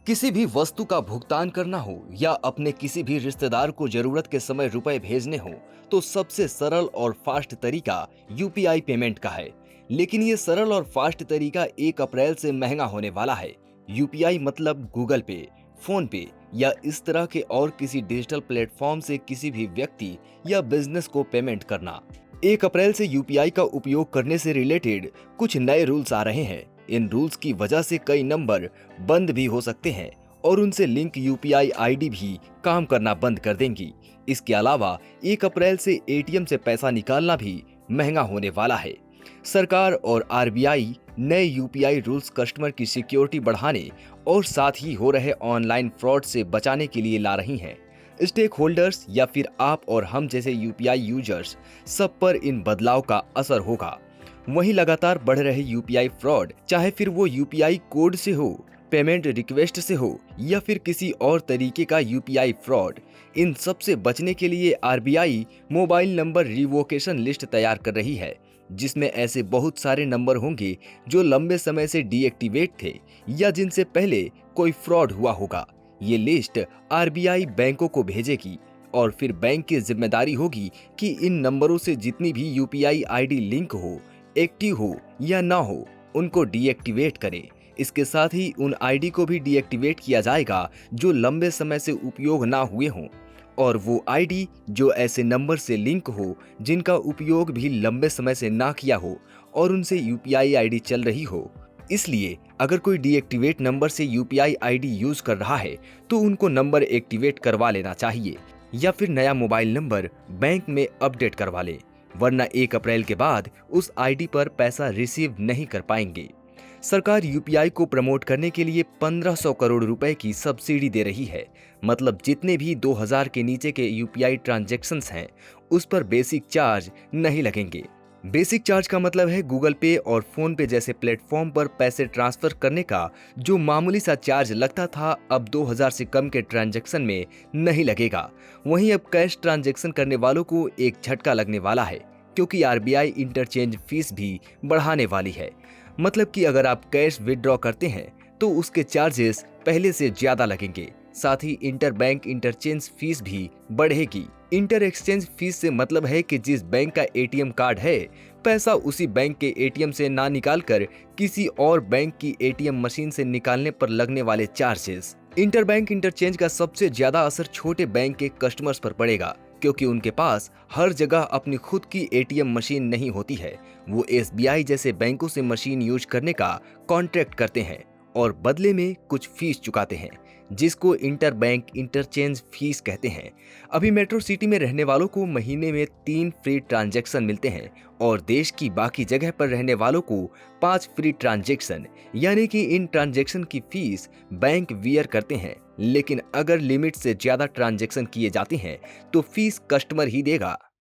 किसी भी वस्तु का भुगतान करना हो या अपने किसी भी रिश्तेदार को जरूरत के समय रुपए भेजने हो तो सबसे सरल और फास्ट तरीका यूपीआई पेमेंट का है। लेकिन ये सरल और फास्ट तरीका 1 अप्रैल से महंगा होने वाला है। यूपीआई मतलब गूगल पे, फोन पे या इस तरह के और किसी डिजिटल प्लेटफॉर्म से किसी भी व्यक्ति या बिजनेस को पेमेंट करना। 1 अप्रैल से यूपीआई का उपयोग करने से रिलेटेड कुछ नए रूल्स आ रहे हैं। इन रूल्स की वजह से कई नंबर बंद भी हो सकते हैं और उनसे लिंक यूपीआई आईडी भी काम करना बंद कर देंगी। इसके अलावा 1 अप्रैल से एटीएम से पैसा निकालना भी महंगा होने वाला है। सरकार और आरबीआई नए यूपीआई रूल्स कस्टमर की सिक्योरिटी बढ़ाने और साथ ही हो रहे ऑनलाइन फ्रॉड से बचाने के लिए ला रही हैं। स्टेक होल्डर्स या फिर आप और हम जैसे यूपीआई यूजर्स सब पर इन बदलाव का असर होगा। वहीं लगातार बढ़ रहे यूपीआई फ्रॉड, चाहे फिर वो यूपीआई कोड से हो, पेमेंट रिक्वेस्ट से हो या फिर किसी और तरीके का यूपीआई फ्रॉड, इन सब से बचने के लिए RBI mobile number revocation list तैयार कर रही है, जिसमें ऐसे बहुत सारे नंबर होंगे जो लंबे समय से डीएक्टिवेट थे या जिनसे पहले कोई फ्रॉड हुआ होगा। ये लिस्ट आरबीआई बैंकों को भेजेगी और फिर बैंक की जिम्मेदारी होगी कि इन नंबरों से जितनी भी यूपीआई आईडी लिंक हो, एक्टिव हो या ना हो, उनको डीएक्टिवेट करें। इसके साथ ही उन आईडी को भी डीएक्टिवेट किया जाएगा जो लंबे समय से उपयोग ना हुए हों, और वो आईडी जो ऐसे नंबर से लिंक हो जिनका उपयोग भी लंबे समय से ना किया हो और उनसे यूपीआई आईडी चल रही हो। इसलिए अगर कोई डीएक्टिवेट नंबर से यूपीआई आईडी यूज कर रहा है तो उनको नंबर एक्टिवेट करवा लेना चाहिए या फिर नया मोबाइल नंबर बैंक में अपडेट करवा ले, वरना 1 अप्रैल के बाद उस आईडी पर पैसा रिसीव नहीं कर पाएंगे। सरकार यूपीआई को प्रमोट करने के लिए 1500 करोड़ रुपए की सब्सिडी दे रही है। मतलब जितने भी 2000 के नीचे के यूपीआई ट्रांजैक्शंस हैं उस पर बेसिक चार्ज नहीं लगेंगे। बेसिक चार्ज का मतलब है गूगल पे और फोन पे जैसे प्लेटफॉर्म पर पैसे ट्रांसफर करने का जो मामूली सा चार्ज लगता था, अब 2000 से कम के ट्रांजैक्शन में नहीं लगेगा। वहीं अब कैश ट्रांजैक्शन करने वालों को एक झटका लगने वाला है, क्योंकि आरबीआई इंटरचेंज फीस भी बढ़ाने वाली है। मतलब कि अगर आप कैश विदड्रॉ करते हैं तो उसके चार्जेस पहले से ज्यादा लगेंगे। साथ ही इंटर बैंक इंटरचेंज फीस भी बढ़ेगी। इंटर एक्सचेंज फीस से मतलब है कि जिस बैंक का एटीएम कार्ड है, पैसा उसी बैंक के एटीएम से ना निकालकर किसी और बैंक की एटीएम मशीन से निकालने पर लगने वाले चार्जेस। इंटर बैंक इंटरचेंज का सबसे ज्यादा असर छोटे बैंक के कस्टमर्स पर पड़ेगा, क्योंकि उनके पास हर जगह अपनी खुद की एटीएम मशीन नहीं होती है। वो एसबीआई जैसे बैंकों से मशीन यूज करने का कॉन्ट्रैक्ट करते हैं और बदले में कुछ फीस चुकाते हैं, जिसको इंटर बैंक इंटरचेंज फीस कहते हैं। अभी मेट्रो सिटी में रहने वालों को महीने में 3 फ्री ट्रांजैक्शन मिलते हैं और देश की बाकी जगह पर रहने वालों को 5 फ्री ट्रांजैक्शन, यानी कि इन ट्रांजैक्शन की फीस बैंक वियर करते हैं। लेकिन अगर लिमिट से ज्यादा ट्रांजैक्शन किए जाते हैं तो फीस कस्टमर ही देगा।